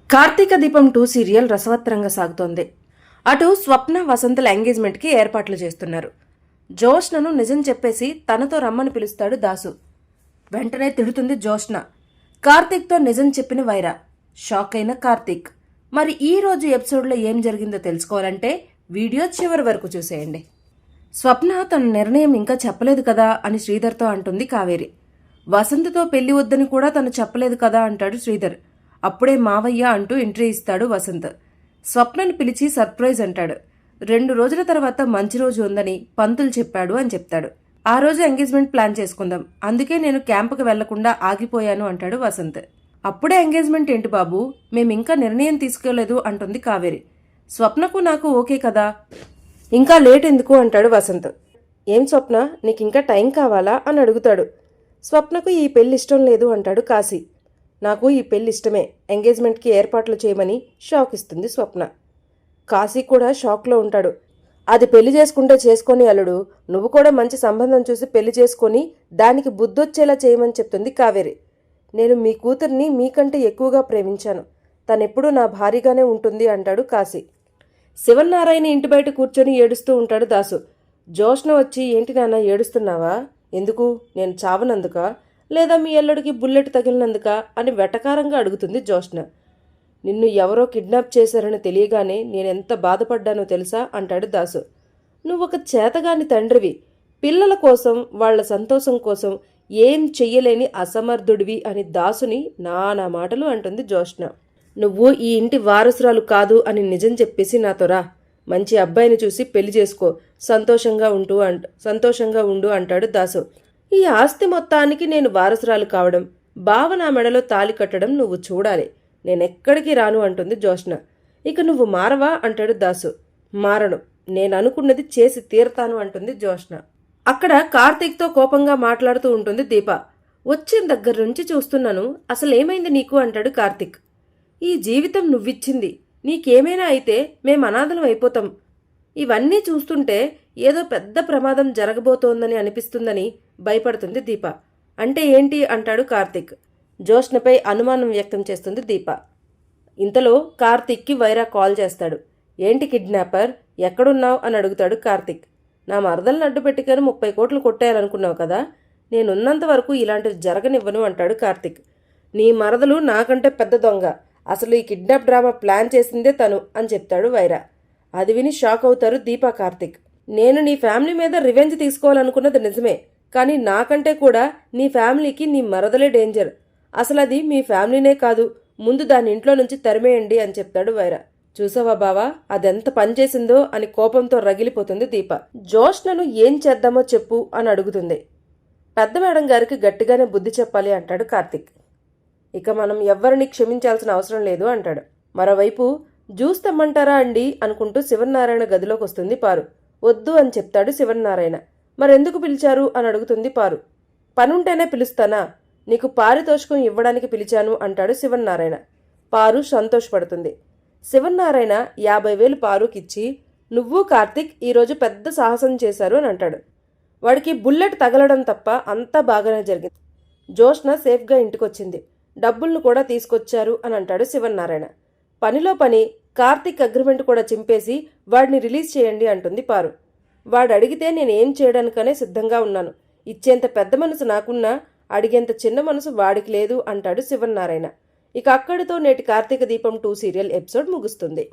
కార్తీక దీపం 2 సీరియల్ రసవత్తరంగా సాగుతోంది. అటు స్వప్న వసంతుల ఎంగేజ్మెంట్కి ఏర్పాట్లు చేస్తున్నారు. జోష్నను నిజం చెప్పేసి తనతో రమ్మని పిలుస్తాడు దాసు. వెంటనే తిడుతుంది జోష్న. కార్తీక్తో నిజం చెప్పిన వైరా. షాక్ అయిన కార్తీక్. మరి ఈ రోజు ఎపిసోడ్లో ఏం జరిగిందో తెలుసుకోవాలంటే వీడియో చివరి వరకు చూసేయండి. స్వప్న తన నిర్ణయం ఇంకా చెప్పలేదు కదా అని శ్రీధర్తో అంటుంది కావేరి. వసంత్తో పెళ్లి వద్దని కూడా తను చెప్పలేదు కదా అంటాడు శ్రీధర్. అప్పుడే మావయ్య అంటూ ఎంట్రీ ఇస్తాడు వసంత్. స్వప్నని పిలిచి సర్ప్రైజ్ అంటాడు. 2 రోజుల తర్వాత మంచి రోజు ఉందని పంతులు చెప్పాడు అని చెప్తాడు. ఆ రోజు ఎంగేజ్మెంట్ ప్లాన్ చేసుకుందాం, అందుకే నేను క్యాంపుకి వెళ్లకుండా ఆగిపోయాను అంటాడు వసంత్. అప్పుడే ఎంగేజ్మెంట్ ఏంటి బాబు, మేమింకా నిర్ణయం తీసుకోలేదు అంటుంది కావేరి. స్వప్నకు నాకు ఓకే కదా, ఇంకా లేట్ ఎందుకు అంటాడు వసంత్. ఏం స్వప్న, నీకింకా టైం కావాలా అని అడుగుతాడు. స్వప్నకు ఈ పెళ్లి ఇష్టం లేదు అంటాడు కాశీ. నాకు ఈ పెళ్లి ఇష్టమే, ఎంగేజ్మెంట్కి ఏర్పాట్లు చేయమని షాక్ ఇస్తుంది స్వప్న. కాశీ కూడా షాక్లో ఉంటాడు. అది పెళ్లి చేసుకుంటే చేసుకొని అల్లుడు, నువ్వు కూడా మంచి సంబంధం చూసి పెళ్లి చేసుకొని దానికి బుద్ధొచ్చేలా చేయమని చెప్తుంది కావేరి. నేను మీ కూతుర్ని మీకంటే ఎక్కువగా ప్రేమించాను, తనెప్పుడూ నా భారీగానే ఉంటుంది అంటాడు కాశీ. శివనారాయణ ఇంటి బయట కూర్చొని ఏడుస్తూ ఉంటాడు దాసు. జోష్న వచ్చి, ఏంటి నాన్న ఏడుస్తున్నావా, ఎందుకు, నేను చావనందుక లేదా మీ అల్లుడికి బుల్లెట్ తగిలినందుక అని వెటకారంగా అడుగుతుంది జోష్న. నిన్ను ఎవరో కిడ్నాప్ చేశారని తెలియగానే నేనెంత బాధపడ్డానో తెలుసా అంటాడు దాసు. నువ్వొక చేతగాని తండ్రివి, పిల్లల కోసం వాళ్ల సంతోషం కోసం ఏం చెయ్యలేని అసమర్థుడివి అని దాసుని నానా మాటలు అంటుంది జోష్న. నువ్వు ఈ ఇంటి వారసురాలు కాదు అని నిజం చెప్పేసి నాతో రా, మంచి అబ్బాయిని చూసి పెళ్లి చేసుకో, సంతోషంగా ఉండు అంటాడు దాసు. ఈ ఆస్తి మొత్తానికి నేను వారసురాలు కావడం, బావ నా మెడలో తాలి కట్టడం నువ్వు చూడాలి, నేనెక్కడికి రాను అంటుంది జోష్న. ఇక నువ్వు మారవా అంటాడు దాసు. మారను, నేననుకున్నది చేసి తీరతాను అంటుంది జోష్న. అక్కడ కార్తీక్తో కోపంగా మాట్లాడుతూ ఉంటుంది దీప. వచ్చిన దగ్గర నుంచి చూస్తున్నాను, అసలేమైంది నీకు అంటాడు కార్తీక్. ఈ జీవితం నువ్విచ్చింది, నీకేమైనా అయితే మేం అనాథలం అయిపోతాం. ఇవన్నీ చూస్తుంటే ఏదో పెద్ద ప్రమాదం జరగబోతోందని అనిపిస్తుందని భయపడుతుంది దీప. అంటే ఏంటి అంటాడు కార్తీక్. జోష్నపై అనుమానం వ్యక్తం చేస్తుంది దీప. ఇంతలో కార్తీక్కి వైరా కాల్ చేస్తాడు. ఏంటి కిడ్నాపర్, ఎక్కడున్నావు అని అడుగుతాడు కార్తీక్. నా మరదలను అడ్డు పెట్టుకొని 30 కోట్లు కొట్టేయాలనుకున్నావు కదా, నేనున్నంత వరకు ఇలాంటివి జరగనివ్వను అంటాడు కార్తీక్. నీ మరదలు నాకంటే పెద్ద దొంగ, అసలు ఈ కిడ్నాప్ డ్రామా ప్లాన్ చేసిందే తను అని చెప్తాడు వైరా. అది విని షాక్ అవుతారు దీపా కార్తీక్. నేను నీ ఫ్యామిలీ మీద రివెంజ్ తీసుకోవాలనుకున్నది నిజమే, కానీ నాకంటే కూడా నీ ఫ్యామిలీకి నీ మరదలే డేంజర్. అసలు అది మీ ఫ్యామిలీనే కాదు, ముందు దాని ఇంట్లో నుంచి తరిమేయండి అని చెప్తాడు వైరా. చూసావా బావా, అదెంత పనిచేసిందో అని కోపంతో రగిలిపోతుంది దీప. జోష్నను ఏం చేద్దామో చెప్పు అని అడుగుతుంది. పెద్ద మేడం గారికి గట్టిగానే బుద్ధి చెప్పాలి అంటాడు కార్తీక్. ఇక మనం ఎవ్వరిని క్షమించాల్సిన అవసరం లేదు అంటాడు. మరోవైపు జ్యూస్ తెమ్మంటారా అండి అనుకుంటూ శివనారాయణ గదిలోకి వస్తుంది పారు. వద్దు అని చెప్తాడు శివనారాయణ. మరెందుకు పిలిచారు అని అడుగుతుంది పారు. పనుంటేనే పిలుస్తానా, నీకు పారితోషికం ఇవ్వడానికి పిలిచాను అంటాడు శివనారాయణ. పారు సంతోషపడుతుంది. శివనారాయణ 50,000 పారుకిచ్చి, నువ్వు కార్తీక్ ఈరోజు పెద్ద సాహసం చేశారు అని అంటాడు. వాడికి బుల్లెట్ తగలడం తప్ప అంతా బాగానే జరిగింది. జోష్న సేఫ్గా ఇంటికొచ్చింది, డబ్బులను కూడా తీసుకొచ్చారు అని అంటాడు శివనారాయణ. పనిలో పని కార్తీక్ అగ్రిమెంట్ కూడా చింపేసి వాడిని రిలీజ్ చేయండి అంటుంది పారు. వాడు అడిగితే నేనేం చేయడానికనే సిద్ధంగా ఉన్నాను, ఇచ్చేంత పెద్ద మనసు నాకున్నా అడిగేంత చిన్న మనసు వాడికి లేదు అంటాడు శివనారాయణ. ఇక అక్కడితో నేటి కార్తీక దీపం 2 సీరియల్ ఎపిసోడ్ ముగుస్తుంది.